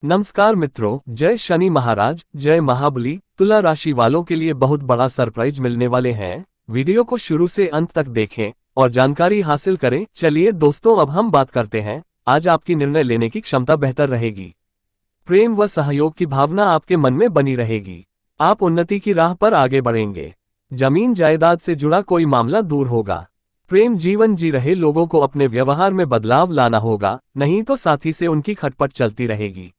नमस्कार मित्रों, जय शनि महाराज, जय महाबली। तुला राशि वालों के लिए बहुत बड़ा सरप्राइज मिलने वाले हैं। वीडियो को शुरू से अंत तक देखें और जानकारी हासिल करें। चलिए दोस्तों, अब हम बात करते हैं। आज आपकी निर्णय लेने की क्षमता बेहतर रहेगी। प्रेम व सहयोग की भावना आपके मन में बनी रहेगी। आप उन्नति की राह पर आगे बढ़ेंगे। जमीन जायदाद से जुड़ा कोई मामला दूर होगा। प्रेम जीवन जी रहे लोगों को अपने व्यवहार में बदलाव लाना होगा, नहीं तो साथी से उनकी खटपट चलती रहेगी।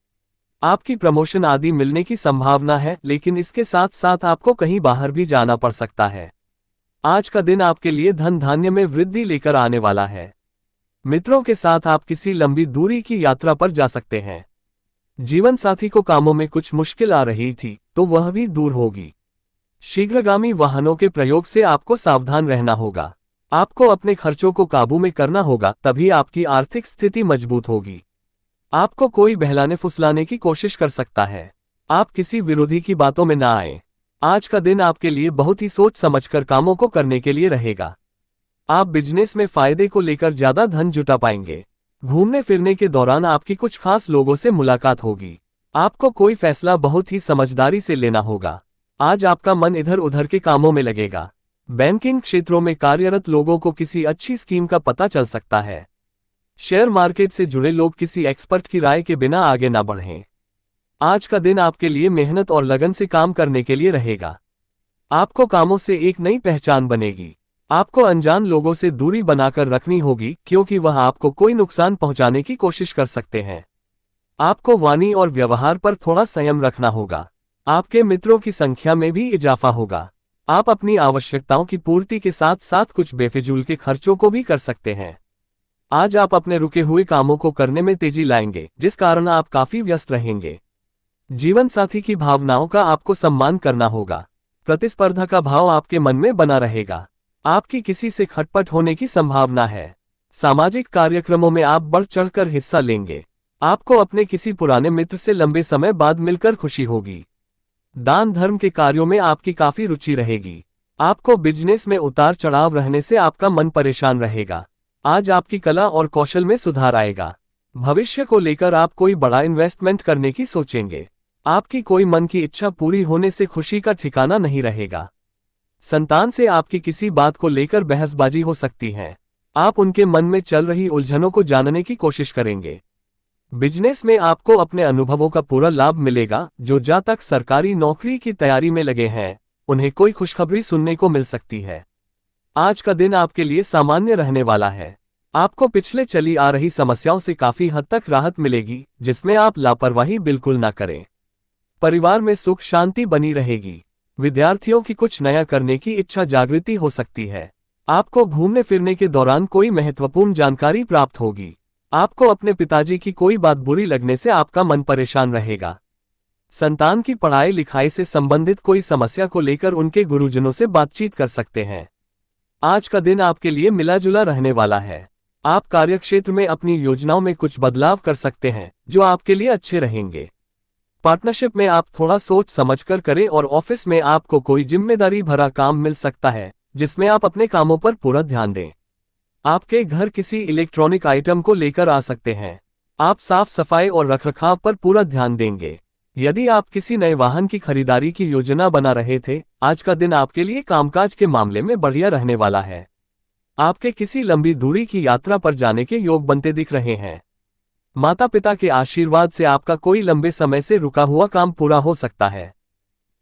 आपकी प्रमोशन आदि मिलने की संभावना है, लेकिन इसके साथ साथ आपको कहीं बाहर भी जाना पड़ सकता है। आज का दिन आपके लिए धन धान्य में वृद्धि लेकर आने वाला है। मित्रों के साथ आप किसी लंबी दूरी की यात्रा पर जा सकते हैं। जीवन साथी को कामों में कुछ मुश्किल आ रही थी, तो वह भी दूर होगी। शीघ्रगामी वाहनों के प्रयोग से आपको सावधान रहना होगा। आपको अपने खर्चों को काबू में करना होगा, तभी आपकी आर्थिक स्थिति मजबूत होगी। आपको कोई बहलाने फुसलाने की कोशिश कर सकता है। आप किसी विरोधी की बातों में ना आए। आज का दिन आपके लिए बहुत ही सोच समझकर कामों को करने के लिए रहेगा। आप बिजनेस में फायदे को लेकर ज्यादा धन जुटा पाएंगे। घूमने फिरने के दौरान आपकी कुछ खास लोगों से मुलाकात होगी। आपको कोई फैसला बहुत ही समझदारी से लेना होगा। आज आपका मन इधर उधर के कामों में लगेगा। बैंकिंग क्षेत्रों में कार्यरत लोगों को किसी अच्छी स्कीम का पता चल सकता है। शेयर मार्केट से जुड़े लोग किसी एक्सपर्ट की राय के बिना आगे ना बढ़ें। आज का दिन आपके लिए मेहनत और लगन से काम करने के लिए रहेगा। आपको कामों से एक नई पहचान बनेगी। आपको अनजान लोगों से दूरी बनाकर रखनी होगी, क्योंकि वह आपको कोई नुकसान पहुंचाने की कोशिश कर सकते हैं। आपको वाणी और व्यवहार पर थोड़ा संयम रखना होगा। आपके मित्रों की संख्या में भी इजाफा होगा। आप अपनी आवश्यकताओं की पूर्ति के साथ साथ कुछ बेफिजूल के खर्चों को भी कर सकते हैं। आज आप अपने रुके हुए कामों को करने में तेजी लाएंगे, जिस कारण आप काफी व्यस्त रहेंगे। जीवन साथी की भावनाओं का आपको सम्मान करना होगा। प्रतिस्पर्धा का भाव आपके मन में बना रहेगा। आपकी किसी से खटपट होने की संभावना है। सामाजिक कार्यक्रमों में आप बढ़ चढ़कर हिस्सा लेंगे। आपको अपने किसी पुराने मित्र से लंबे समय बाद मिलकर खुशी होगी। दान धर्म के कार्यों में आपकी काफी रुचि रहेगी। आपको बिजनेस में उतार चढ़ाव रहने से आपका मन परेशान रहेगा। आज आपकी कला और कौशल में सुधार आएगा। भविष्य को लेकर आप कोई बड़ा इन्वेस्टमेंट करने की सोचेंगे। आपकी कोई मन की इच्छा पूरी होने से खुशी का ठिकाना नहीं रहेगा। संतान से आपकी किसी बात को लेकर बहसबाजी हो सकती है। आप उनके मन में चल रही उलझनों को जानने की कोशिश करेंगे। बिजनेस में आपको अपने अनुभवों का पूरा लाभ मिलेगा। जो जब तक सरकारी नौकरी की तैयारी में लगे हैं, उन्हें कोई खुशखबरी सुनने को मिल सकती है। आज का दिन आपके लिए सामान्य रहने वाला है। आपको पिछले चली आ रही समस्याओं से काफी हद तक राहत मिलेगी, जिसमें आप लापरवाही बिल्कुल ना करें। परिवार में सुख शांति बनी रहेगी। विद्यार्थियों की कुछ नया करने की इच्छा जागृति हो सकती है। आपको घूमने फिरने के दौरान कोई महत्वपूर्ण जानकारी प्राप्त होगी। आपको अपने पिताजी की कोई बात बुरी लगने से आपका मन परेशान रहेगा। संतान की पढ़ाई लिखाई से संबंधित कोई समस्या को लेकर उनके गुरुजनों से बातचीत कर सकते हैं। आज का दिन आपके लिए मिला जुला रहने वाला है। आप कार्यक्षेत्र में अपनी योजनाओं में कुछ बदलाव कर सकते हैं, जो आपके लिए अच्छे रहेंगे। पार्टनरशिप में आप थोड़ा सोच समझकर करें और ऑफिस में आपको कोई जिम्मेदारी भरा काम मिल सकता है, जिसमें आप अपने कामों पर पूरा ध्यान दें। आपके घर किसी इलेक्ट्रॉनिक आइटम को लेकर आ सकते हैं। आप साफ सफाई और रखरखाव पर पूरा ध्यान देंगे। यदि आप किसी नए वाहन की खरीदारी की योजना बना रहे थे, आज का दिन आपके लिए कामकाज के मामले में बढ़िया रहने वाला है। आपके किसी लंबी दूरी की यात्रा पर जाने के योग बनते दिख रहे हैं। माता पिता के आशीर्वाद से आपका कोई लंबे समय से रुका हुआ काम पूरा हो सकता है।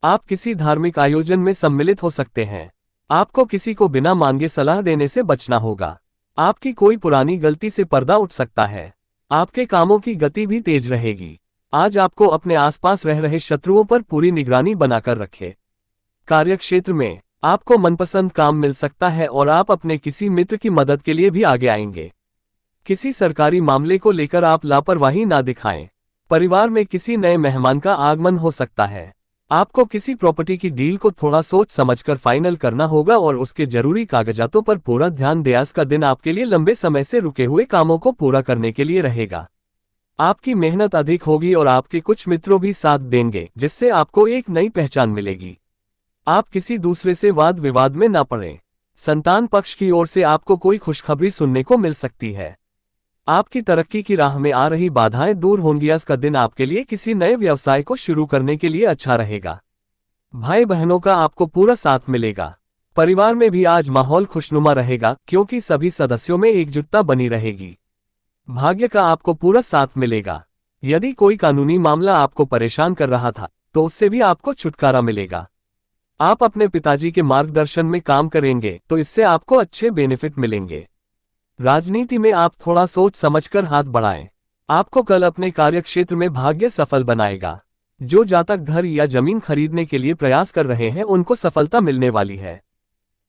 आप किसी धार्मिक आयोजन में सम्मिलित हो सकते हैं। आपको किसी को बिना मांगे सलाह देने से बचना होगा। आपकी कोई पुरानी गलती से पर्दा उठ सकता है। आपके कामों की गति भी तेज रहेगी। आज आपको अपने आसपास रह रहे शत्रुओं पर पूरी निगरानी बनाकर रखें। कार्यक्षेत्र में आपको मनपसंद काम मिल सकता है और आप अपने किसी मित्र की मदद के लिए भी आगे आएंगे। किसी सरकारी मामले को लेकर आप लापरवाही ना दिखाएं। परिवार में किसी नए मेहमान का आगमन हो सकता है। आपको किसी प्रॉपर्टी की डील को थोड़ा सोच समझकर फाइनल करना होगा और उसके जरूरी कागजातों पर पूरा ध्यान दें। आज का दिन आपके लिए लंबे समय से रुके हुए कामों को पूरा करने के लिए रहेगा। आपकी मेहनत अधिक होगी और आपके कुछ मित्रों भी साथ देंगे, जिससे आपको एक नई पहचान मिलेगी। आप किसी दूसरे से वाद विवाद में ना पड़ें। संतान पक्ष की ओर से आपको कोई खुशखबरी सुनने को मिल सकती है। आपकी तरक्की की राह में आ रही बाधाएं दूर होंगी। आज का दिन आपके लिए किसी नए व्यवसाय को शुरू करने के लिए अच्छा रहेगा। भाई बहनों का आपको पूरा साथ मिलेगा। परिवार में भी आज माहौल खुशनुमा रहेगा क्योंकि सभी सदस्यों में एकजुटता बनी रहेगी। भाग्य का आपको पूरा साथ मिलेगा। यदि कोई कानूनी मामला आपको परेशान कर रहा था तो उससे भी आपको छुटकारा मिलेगा। आप अपने पिताजी के मार्गदर्शन में काम करेंगे तो इससे आपको अच्छे बेनिफिट मिलेंगे। राजनीति में आप थोड़ा सोच समझकर हाथ बढ़ाएं। आपको कल अपने कार्यक्षेत्र में भाग्य सफल बनाएगा। जो जातक घर या जमीन खरीदने के लिए प्रयास कर रहे हैं उनको सफलता मिलने वाली है।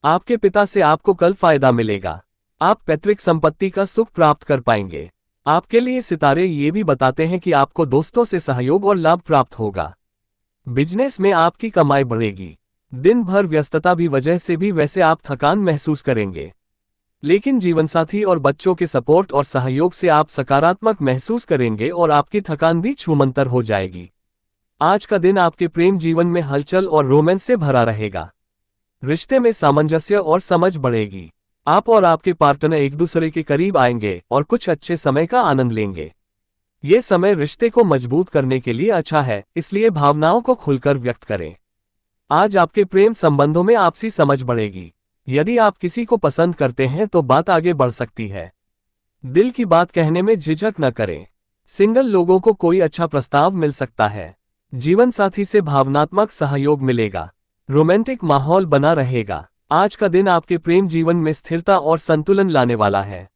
आपके पिता से आपको कल फायदा मिलेगा। आप पैतृक संपत्ति का सुख प्राप्त कर पाएंगे। आपके लिए सितारे ये भी बताते हैं कि आपको दोस्तों से सहयोग और लाभ प्राप्त होगा। बिजनेस में आपकी कमाई बढ़ेगी। दिन भर व्यस्तता भी वजह से भी वैसे आप थकान महसूस करेंगे, लेकिन जीवनसाथी और बच्चों के सपोर्ट और सहयोग से आप सकारात्मक महसूस करेंगे और आपकी थकान भी छूमंतर हो जाएगी। आज का दिन आपके प्रेम जीवन में हलचल और रोमांस से भरा रहेगा। रिश्ते में सामंजस्य और समझ बढ़ेगी। आप और आपके पार्टनर एक दूसरे के करीब आएंगे और कुछ अच्छे समय का आनंद लेंगे। ये समय रिश्ते को मजबूत करने के लिए अच्छा है, इसलिए भावनाओं को खुलकर व्यक्त करें। आज आपके प्रेम संबंधों में आपसी समझ बढ़ेगी। यदि आप किसी को पसंद करते हैं तो बात आगे बढ़ सकती है। दिल की बात कहने में झिझक न करें। सिंगल लोगों को कोई अच्छा प्रस्ताव मिल सकता है। जीवन साथी से भावनात्मक सहयोग मिलेगा। रोमांटिक माहौल बना रहेगा। आज का दिन आपके प्रेम जीवन में स्थिरता और संतुलन लाने वाला है।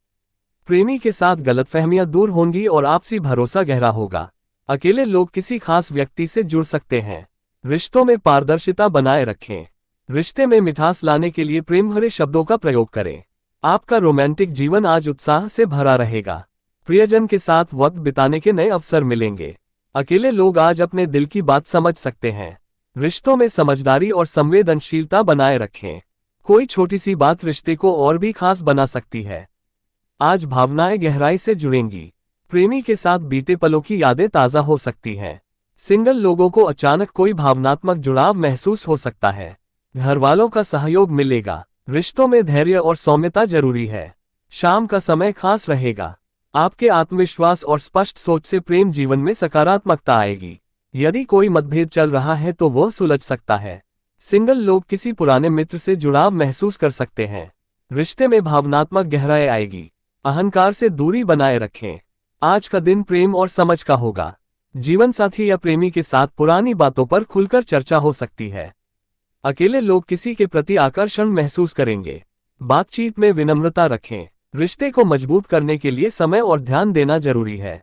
प्रेमी के साथ गलतफहमियां दूर होंगी और आपसी भरोसा गहरा होगा। अकेले लोग किसी खास व्यक्ति से जुड़ सकते हैं। रिश्तों में पारदर्शिता बनाए रखें। रिश्ते में मिठास लाने के लिए प्रेम भरे शब्दों का प्रयोग करें। आपका रोमांटिक जीवन आज उत्साह से भरा रहेगा। प्रियजन के साथ वक्त बिताने के नए अवसर मिलेंगे। अकेले लोग आज अपने दिल की बात समझ सकते हैं। रिश्तों में समझदारी और संवेदनशीलता बनाए रखें। कोई छोटी सी बात रिश्ते को और भी खास बना सकती है। आज भावनाएं गहराई से जुड़ेंगी। प्रेमी के साथ बीते पलों की यादें ताज़ा हो सकती हैं। सिंगल लोगों को अचानक कोई भावनात्मक जुड़ाव महसूस हो सकता है। घर वालों का सहयोग मिलेगा। रिश्तों में धैर्य और सौम्यता जरूरी है। शाम का समय खास रहेगा। आपके आत्मविश्वास और स्पष्ट सोच से प्रेम जीवन में सकारात्मकता आएगी। यदि कोई मतभेद चल रहा है तो वह सुलझ सकता है। सिंगल लोग किसी पुराने मित्र से जुड़ाव महसूस कर सकते हैं। रिश्ते में भावनात्मक गहराई आएगी। अहंकार से दूरी बनाए रखें। आज का दिन प्रेम और समझ का होगा। जीवन साथी या प्रेमी के साथ पुरानी बातों पर खुलकर चर्चा हो सकती है। अकेले लोग किसी के प्रति आकर्षण महसूस करेंगे। बातचीत में विनम्रता रखें। रिश्ते को मजबूत करने के लिए समय और ध्यान देना जरूरी है।